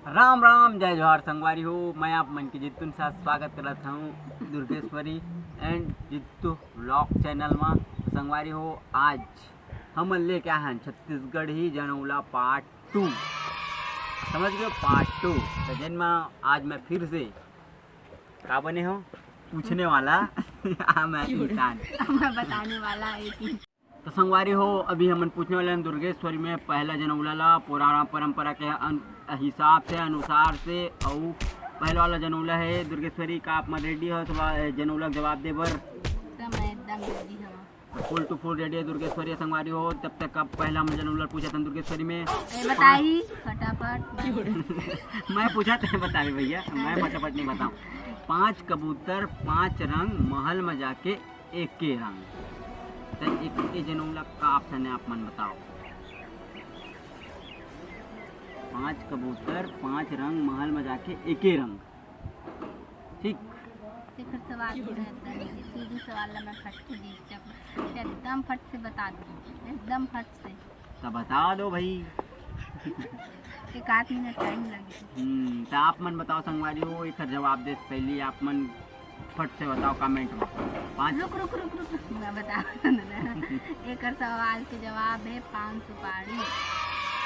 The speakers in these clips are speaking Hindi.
राम राम जय जोहार संगवारी हो। मैं आप मन की जित्तू साथ स्वागत करता हूँ Durgeshwari and Jittu vlog channel में। संगवारी हो, आज हम ले क्या हैं छत्तीसगढ़ ही जनौला पार्ट 2। समझ गए पार्ट 2। तो जिनमें आज मैं फिर से क्या बने हो पूछने वाला मैं इंसान मैं बताने वाला एक ही। तो संगवारी हो, अभी हम पूछने वाले हैं दुर्गेश्वरी में पहला जनौला ला पुराना परंपरा के हिसाब से अनुसार से और पहला वाला जनौला है दुर्गेश्वरी का। आप में रेडी हो जनौला जवाब दे बर? मैं एकदम रेडी हूँ। फुल टू फुल रेडी है दुर्गेश्वरी संगवारी हो। तब तक अब पहला हम जनौला पूछा था दुर्गेश्वरी में बताई फटाफट। मैं पूछा था बता रही भैया, मैं फटाफट नहीं बताऊँ। 5 कबूतर 5 रंग महल में जाके एक के रंग। तो एक जनौला का ऑप्शन है, आप मन बताओ। 5 कबूतर 5 रंग महल में जाके एक ही रंग। ठीक, सवाल सीधी सवाल मैं फट से जीत एकदम फट से बता दूँ, एकदम फट से। तो बता दो भाई। एक आध मिनट टाइम लगे। तो आप मन बताओ संगवारी हो, एक जवाब दे पहले आप मन फट से बताओ कमेंट में। 5 रुक रुक रुक रुक मैं बता एक सवाल के जवाब है 5 सुपारी।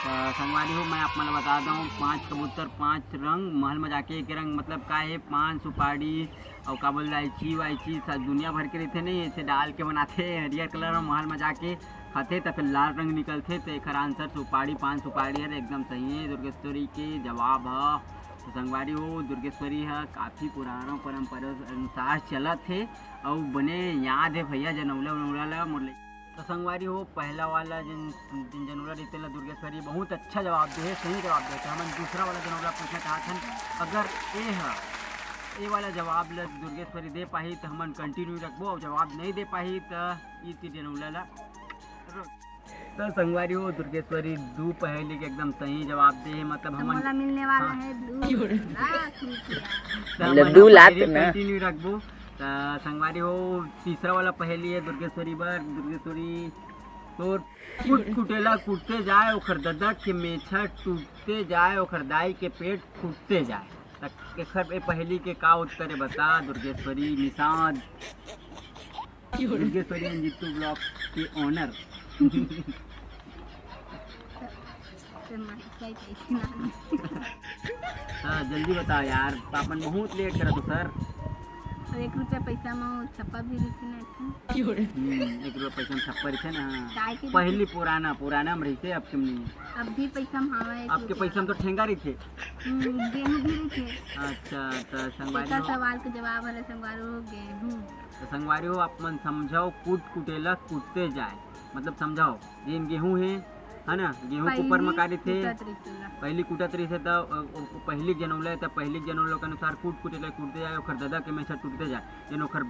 संगवारी हो, मैं आप मन बता दूँ 5 कबूतर 5 रंग महल में जाके एक रंग मतलब का है 5 सुपारी और का बोल इलायची वायची सब दुनिया भर के रहते नहीं, ऐसे डाल के बनाते हरियर कलर में महल में जाके खाते तो फिर लाल रंग निकलते। तो एक आंसर सुपारी 5 सुपारी है, एकदम सही है दुर्गेश्वरी के जवाब है। तो संगवारी हो, दुर्गेश्वरी है काफ़ी पुराना परंपरा अनुसार चलत है और बने याद है भैया जनौला वनौला मुरली। तो संगवारी हो, पहला वाला जिन जनौला रहते ला दुर्गेश्वरी बहुत अच्छा जवाब दे, सही जवाब देते। हम दूसरा वाला जनौला पूछना चाहते हैं, अगर ये वाला जवाब ला दुर्गेश्वरी दे पाही तो हम कंटिन्यू रखबो और जवाब नहीं दे पाही तो ये जनौला ला। तो संगवारी हो, दुर्गेश्वरी 2 पहले के एकदम सही जवाब दे, मतलब हम मिलने वाला है लड्डू लात ना कंटिन्यू रखबो। तो संगवारी हो, तीसरा वाला पहली है दुर्गेश्वरी बर। दुर्गेश्वरी तो कुटेला कूटते जाए ओखर ददक के मेछा टूटते जाए ओखर दाई के पेट फूटते जाए। तक पहली के का उत्तर है बता दुर्गेश्वरी निषाद। दुर्गेश्वरी जित्तू ब्लॉग के ऑनर। हाँ जल्दी बताओ यार, पापन बहुत लेट करा तो सर। 1 रुपया पैसा में छप्पा भी रहती ना। 1 रुपया पैसा में छप्पा रहते ना, पहली पुराना में रहते। अब तुम अब भी पैसा में हवा आपके पैसा में तो ठेंगा रही थे। गेहूँ भी रहते। अच्छा तो संगवारी सवाल के जवाब है संगवारी हो गेहूँ। तो संगवारी हो, आप मन समझाओ कुटेला कूटते जाए मतलब समझाओ जिन गेहूँ है ना, गेहूँ के ऊपर मकारी थे पहली कूटत रही थे। तो पहली जनौला तो पहली जनौला के अनुसार कुटेला कूटते जाए ओखर ददा के मेछा टूटते जाए। जिन ओखर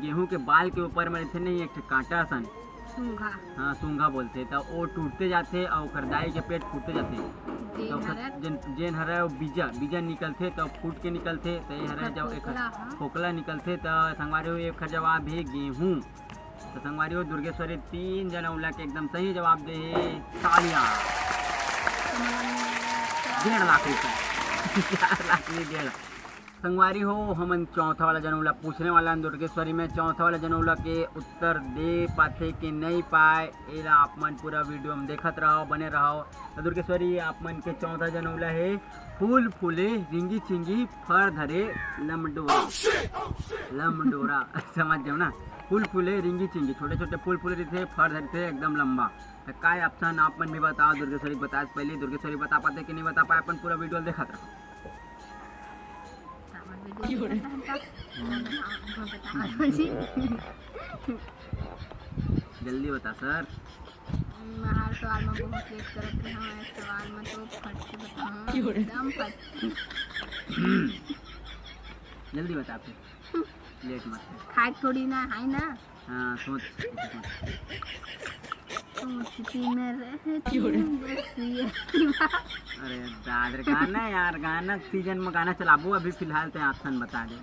गेहूँ के बाल के ऊपर में थे नहीं एक कांटा सन सूंघा, हाँ सूंघा बोलते, तो वो टूटते जाते और ओखर दाई के पेट फूटते जाते। तो जेन हरा बीजा निकलते तो फूट के निकलते। तो ये हरा जब एक खोखला निकलते। तो संगवारी हो, एक जवाब है गेहूँ। तो संगवारी हो, दुर्गेश्वरी 3 जनौला के एकदम सही जवाब दे तालियां। 1.5 लाख रुपये 4 लाख नहीं 1.5 लाख। संगवारी हो, हम चौथा वाला जनौला पूछने वाला दुर्गेश्वरी में। चौथा वाला जनौला के उत्तर दे पाते कि नहीं पाए, एला आप मन पूरा वीडियो में देखत रहो, बने रहो। तो दुर्गेश्वरी आप मन के चौथा जनौला है फूल फूले रिंगी चिंगी फर धरे लमडोरा। समझ जाओ ना, फूल फूले रिंगी चिंगी छोटे छोटे फूल फूले रहते, फर धरते एकदम लंबा। तो काय ऑप्शन आप मन भी बताओ। दुर्गेश्वरी बता पहले, दुर्गेश्वरी बता पाते कि नहीं बता पाए, अपन पूरा वीडियो देखा था। जल्दी बता सर। मैं हर सवाल में बहुत लेट करते हैं, इस सवाल में तो फट से बताऊं एकदम फट। जल्दी बता फिर, लेट मत खाए थोड़ी ना है ना। हाँ सोच में रहती अरे दादर गाना यार, गाना सीजन में गाना चलाबो। अभी फिलहाल तो ऑप्शन बता दे।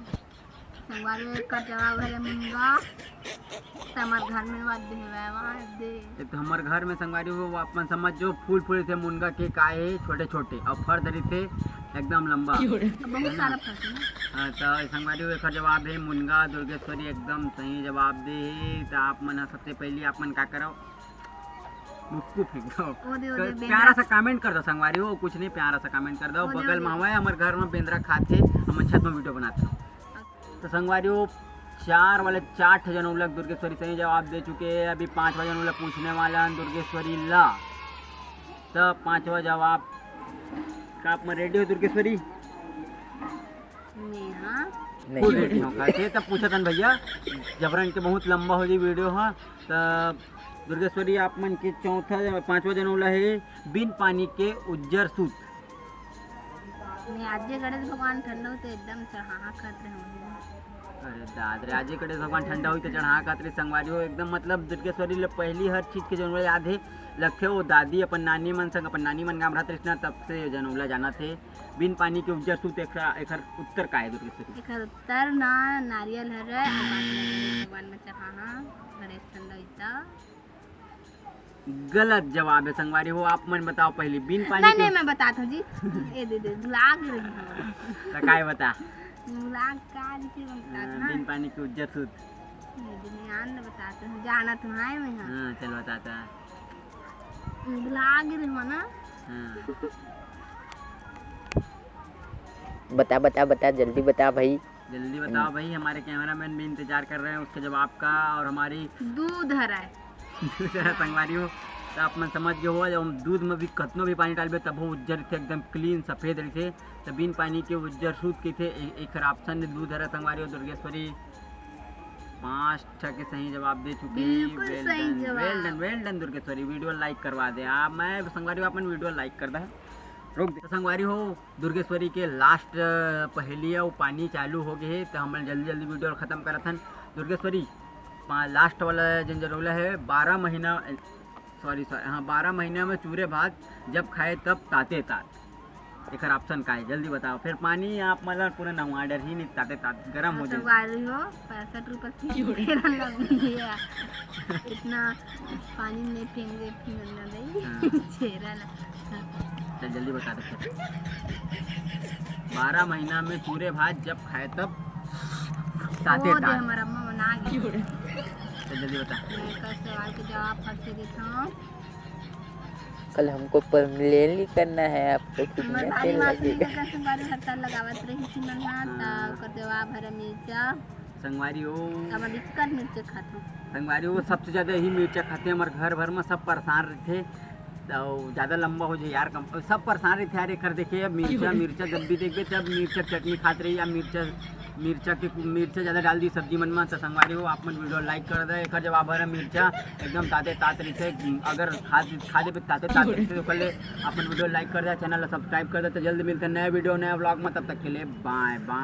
संगवारी का जवाब है मुंगा। हमारे घर में बात दे तो हमारे घर में संगवारी हो अपन समझ जो फूल फूल थे मुनगा के काए छोटे छोटे और फर धरी थे एकदम लंबा। बहुत सारा फट है ना। हाँ, तो संगवारी एकर जवाब है मुनगा दुर्गेश्वरी, एकदम सही जवाब दे हे। तो आप मन सबसे पहले आप मन का करो, मुक्कू फेंक दो, प्यारा सा कमेंट कर दो संगवारी हो, कुछ नहीं प्यारा सा कमेंट कर दो। बगल में हवा है हमारे घर में बेंद्रा खाते, हम छत में वीडियो बनाते हो। तो संगवारी हो 4 वाले 4 जन उलग दुर्गेश्वरी सही जवाब दे चुके हैं। अभी 5वां जन उलग पूछने वाला दुर्गेश्वरी ला। तो 5वां जवाब का आप में रेडी हो दुर्गेश्वरी? फुल रेडी हो का तब पूछा था भैया, जबरन के बहुत लंबा हो जी वीडियो। हाँ, तो दुर्गेश्वरी आप मन के 5वां जन उला है बिन पानी के उज्जर सूत। आजे गणेश भगवान ठंडा हो तो एकदम चढ़ा करते हैं। अरे दादरे आजे गणेश भगवान ठंडा हुई तो चढ़ा खाते संगवारी हो एकदम, मतलब दुर्गेश्वरी ले पहली हर चीज के जनूला याद है लखे वो दादी अपन नानी मन संग अपन नानी मन गाम रहते ना, तब से जनूला जाना थे। बिन पानी के उज्जर सूत एकर उत्तर का है दुर्गेश्वरी? एकर उत्तर ना नारियल हरे भगवान में चढ़ाना गणेश ठंडा होता। गलत जवाब है संगवारी हो। आप मन बताओ पहले बिन पानी नहीं मैं बताता हूँ जी। ए दे लाग रही तो काय बता? लाग का लिखे बताता बिन पानी के उज्जर सूत ध्यान बताते हूँ, जाना तो है मैं। हाँ चल बताता। लाग रही हो ना। बता बता बता जल्दी बता भाई, जल्दी बताओ भाई, हमारे कैमरामैन भी इंतजार कर रहे हैं उसके जवाब का। और हमारी दूध हरा है संगवारी हो तो आप मन समझ गए हो, जब दूध में भी कतनो भी पानी डालबे तब वो उज्जर थे, एकदम क्लीन सफेद रहे। तो बिन पानी के उज्जर सूत के थे एक ऑप्शन ने दूध हरा। संगवारी हो दुर्गेश्वरी 5 के सही जवाब दे चुके हैं। Well done Durgeshwari, video like करवा दे आप। मैं संगवारी हो अपन वीडियो लाइक कर दे रोक दे। तो संगवारी हो दुर्गेश्वरी के लास्ट पहेली है वो पानी चालू हो गए है, तो हम जल्दी जल्दी वीडियो ख़त्म करा था। दुर्गेश्वरी लास्ट वाला जन जरूला है 12 महीना सॉरी हाँ 12 महीना में चूरे भात जब खाए तब ताते तात। एक ऑप्शन का है, जल्दी बताओ। फिर पानी आप मतलब पूरा नवा डर ही नहीं, ताते तात गर्म हो जाए। 65 रुपये इतना पानी में फेंगे चल जल्दी बता दे। 12 महीना में चूरे भात जब खाए तब ताते तात। हमारा अम्मा बना गई। चल जल्दी बता। मैं सवाल के जवाब फट से देता हूँ। कल हमको परमिलेली करना है, आपको कितना तेल लगेगा? हड़ताल लगावत रही थी मन ता जवाब हरा मिर्चा। संगवारी हो मिर्चा खाते संगवारी हो सबसे ज़्यादा ही मिर्चा खाते हैं हमारे घर भर में। सब परेशान रहते तो ज़्यादा लंबा हो जाए यार कम, सब परेशान रहते यार। एक देखे अब मिर्चा जब भी देखते तब मिर्चा चटनी खाते रही या मिर्चा ज़्यादा डाल दी सब्जी मन में। तो संगवारी हो आप मन वीडियो लाइक कर दे। एक जवाब है मिर्चा एकदम ताते तात रहते, अगर खादे पे ताते तात रहते तो पहले आप मन वीडियो लाइक कर दे, चैनल सब्सक्राइब कर दे। तो जल्दी मिलते हैं नए वीडियो नए व्लॉग में, तब तक के लिए बाय बाय।